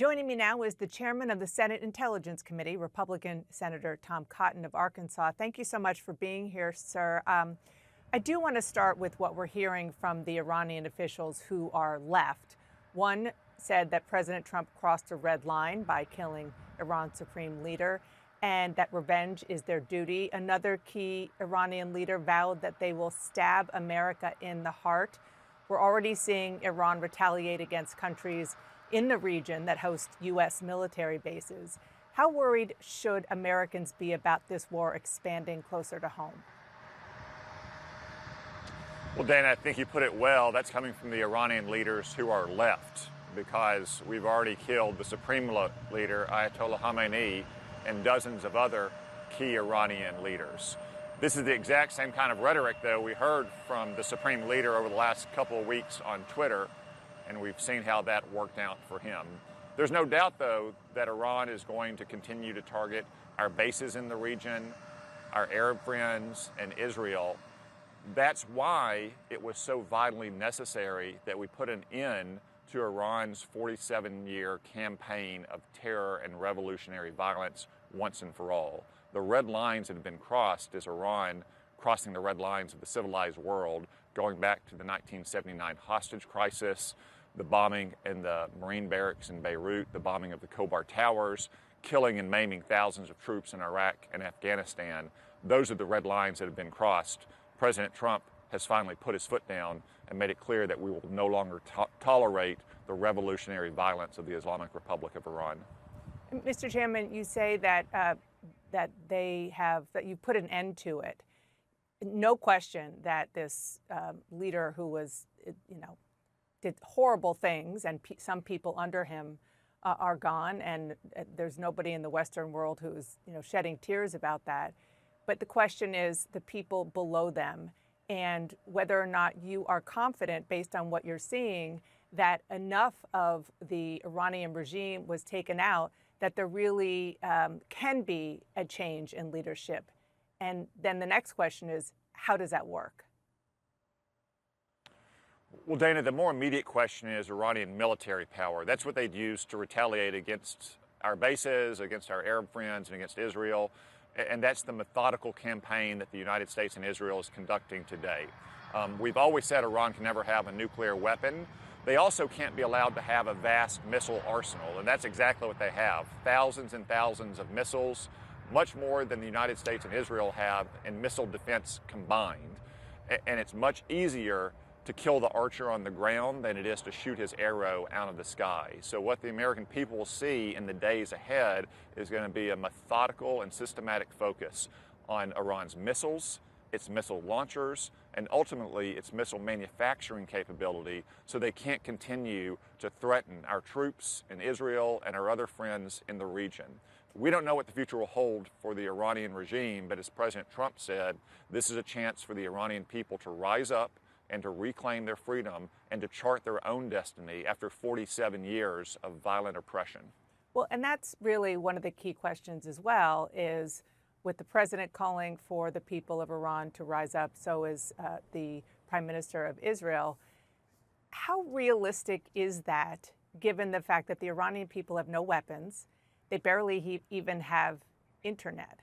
Joining me now is the chairman of the Senate Intelligence Committee, Republican Senator Tom Cotton of Arkansas. Thank you so much for being here, sir. I do want to start with what we're hearing from the Iranian officials who are left. One said that President Trump crossed a red line by killing Iran's supreme leader and that revenge is their duty. Another key Iranian leader vowed that they will stab America in the heart. We're already seeing Iran retaliate against countries in the region that host U.S. military bases. How worried should Americans be about this war expanding closer to home? Well, Dana, I think you put it well. That's coming from the Iranian leaders who are left, because we've already killed the supreme leader, Ayatollah Khamenei, and dozens of other key Iranian leaders. This is the exact same kind of rhetoric, though, we heard from the supreme leader over the last couple of weeks on Twitter, and we've seen how that worked out for him. There's no doubt, though, that Iran is going to continue to target our bases in the region, our Arab friends, and Israel. That's why it was so vitally necessary that we put an end to Iran's 47-year campaign of terror and revolutionary violence once and for all. The red lines that have been crossed is Iran crossing the red lines of the civilized world, going back to the 1979 hostage crisis, the bombing in the Marine barracks in Beirut, the bombing of the Khobar Towers, killing and maiming thousands of troops in Iraq and Afghanistan. Those are the red lines that have been crossed. President Trump has finally put his foot down and made it clear that we will no longer tolerate the revolutionary violence of the Islamic Republic of Iran. Mr. Chairman, you say that that you put an end to it. No question that this leader who was, did horrible things, and some people under him are gone, and there's nobody in the Western world who's shedding tears about that. But the question is the people below them, and whether or not you are confident, based on what you're seeing, that enough of the Iranian regime was taken out that there really can be a change in leadership. And then the next question is, how does that work? Well, Dana, the more immediate question is Iranian military power. That's what they'd use to retaliate against our bases, against our Arab friends, and against Israel. And that's the methodical campaign that the United States and Israel is conducting today. We've always said Iran can never have a nuclear weapon. They also can't be allowed to have a vast missile arsenal, and that's exactly what they have. Thousands and thousands of missiles, much more than the United States and Israel have in missile defense combined. And it's much easier to kill the archer on the ground than it is to shoot his arrow out of the sky. So what the American people will see in the days ahead is going to be a methodical and systematic focus on Iran's missiles, its missile launchers, and ultimately its missile manufacturing capability, so they can't continue to threaten our troops in Israel and our other friends in the region. We don't know what the future will hold for the Iranian regime, but as President Trump said, this is a chance for the Iranian people to rise up and to reclaim their freedom and to chart their own destiny after 47 years of violent oppression. Well, and that's really one of the key questions as well, is with the president calling for the people of Iran to rise up, so is the Prime Minister of Israel. How realistic is that, given the fact that the Iranian people have no weapons, they barely even have internet?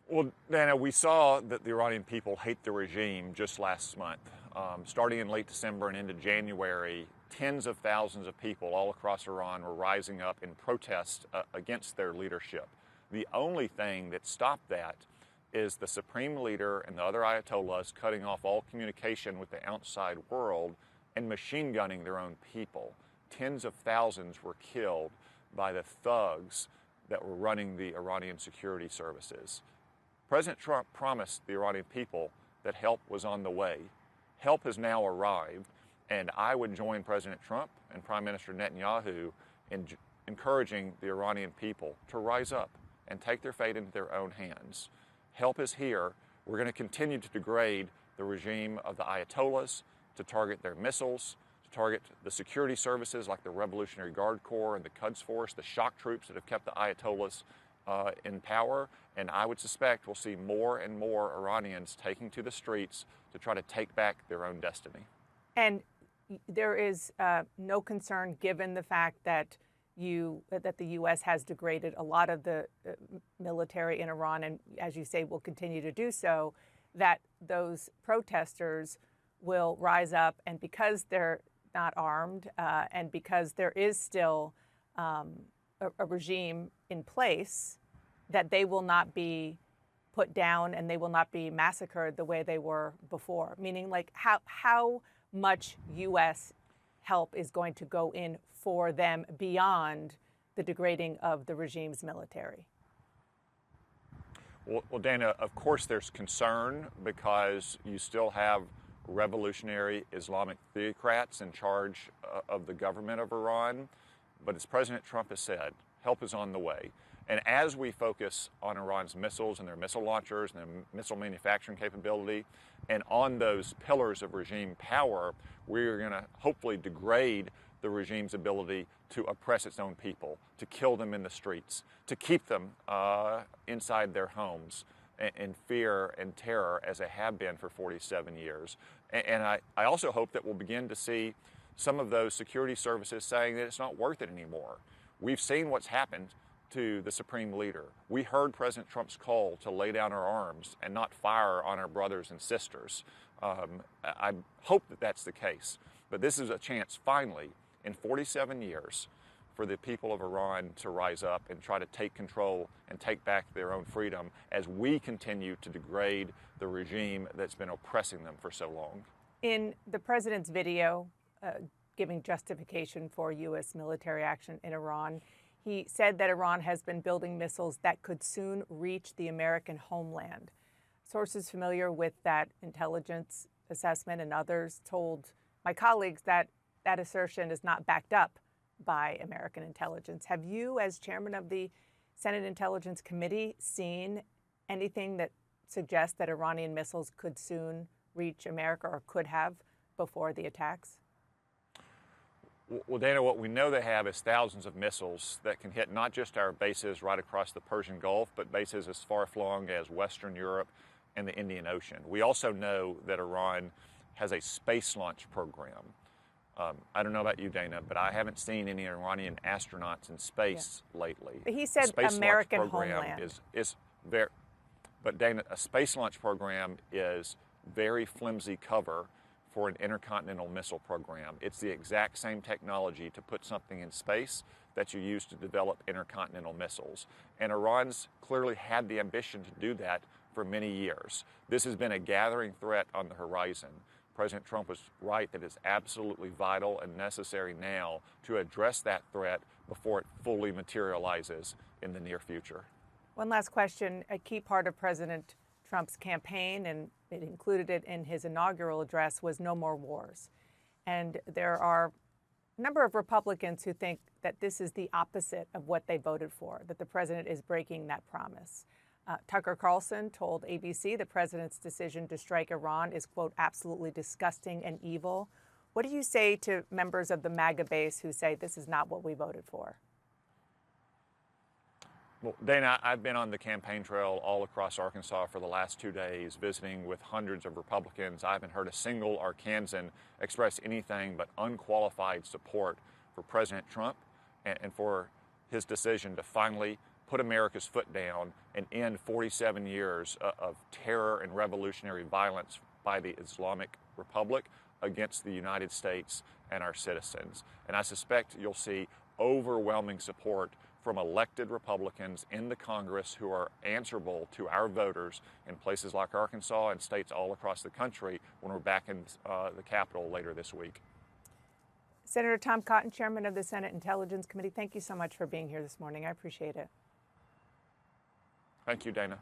Well, Dana, we saw that the Iranian people hate the regime just last month. Starting in late December and into January, tens of thousands of people all across Iran were rising up in protest against their leadership. The only thing that stopped that is the supreme leader and the other ayatollahs cutting off all communication with the outside world and machine gunning their own people. Tens of thousands were killed by the thugs that were running the Iranian security services. President Trump promised the Iranian people that help was on the way. Help has now arrived, and I would join President Trump and Prime Minister Netanyahu in encouraging the Iranian people to rise up and take their fate into their own hands. Help is here. We're going to continue to degrade the regime of the Ayatollahs, to target their missiles, to target the security services like the Revolutionary Guard Corps and the Quds Force, the shock troops that have kept the Ayatollahs in power. And I would suspect we'll see more and more Iranians taking to the streets to try to take back their own destiny. And there is no concern, given the fact that the U.S. has degraded a lot of the military in Iran, and as you say, will continue to do so, that those protesters will rise up, and because they're not armed, and because there is still a regime in place, that they will not be put down and they will not be massacred the way they were before. Meaning, like, how much U.S. help is going to go in for them beyond the degrading of the regime's military? Well, Dana, of course there's concern because you still have revolutionary Islamic theocrats in charge of the government of Iran. But as President Trump has said, help is on the way. And as we focus on Iran's missiles and their missile launchers and their missile manufacturing capability, and on those pillars of regime power, we're going to hopefully degrade the regime's ability to oppress its own people, to kill them in the streets, to keep them inside their homes in fear and terror as they have been for 47 years. And I also hope that we'll begin to see some of those security services saying that it's not worth it anymore. We've seen what's happened to the supreme leader. We heard President Trump's call to lay down our arms and not fire on our brothers and sisters. I hope that that's the case. But this is a chance, finally, in 47 years, for the people of Iran to rise up and try to take control and take back their own freedom as we continue to degrade the regime that's been oppressing them for so long. In the president's video giving justification for U.S. military action in Iran, he said that Iran has been building missiles that could soon reach the American homeland. Sources familiar with that intelligence assessment and others told my colleagues that that assertion is not backed up by American intelligence. Have you, as chairman of the Senate Intelligence Committee, seen anything that suggests that Iranian missiles could soon reach America or could have before the attacks? Well, Dana, what we know they have is thousands of missiles that can hit not just our bases right across the Persian Gulf, but bases as far-flung as Western Europe and the Indian Ocean. We also know that Iran has a space launch program. I don't know about you, Dana, but I haven't seen any Iranian astronauts in space lately. But he said American homeland. Is very, but Dana, a space launch program is very flimsy cover for an intercontinental missile program. It's the exact same technology to put something in space that you use to develop intercontinental missiles. And Iran's clearly had the ambition to do that for many years. This has been a gathering threat on the horizon. President Trump was right that it's absolutely vital and necessary now to address that threat before it fully materializes in the near future. One last question. A key part of President Trump's campaign, and it included it in his inaugural address, was no more wars. And there are a number of Republicans who think that this is the opposite of what they voted for, that the president is breaking that promise. Tucker Carlson told ABC the president's decision to strike Iran is, quote, absolutely disgusting and evil. What do you say to members of the MAGA base who say this is not what we voted for? Well, Dana, I've been on the campaign trail all across Arkansas for the last 2 days, visiting with hundreds of Republicans. I haven't heard a single Arkansan express anything but unqualified support for President Trump and for his decision to finally put America's foot down and end 47 years of terror and revolutionary violence by the Islamic Republic against the United States and our citizens. And I suspect you'll see overwhelming support from elected Republicans in the Congress who are answerable to our voters in places like Arkansas and states all across the country when we're back in the Capitol later this week. Senator Tom Cotton, chairman of the Senate Intelligence Committee, thank you so much for being here this morning. I appreciate it. Thank you, Dana.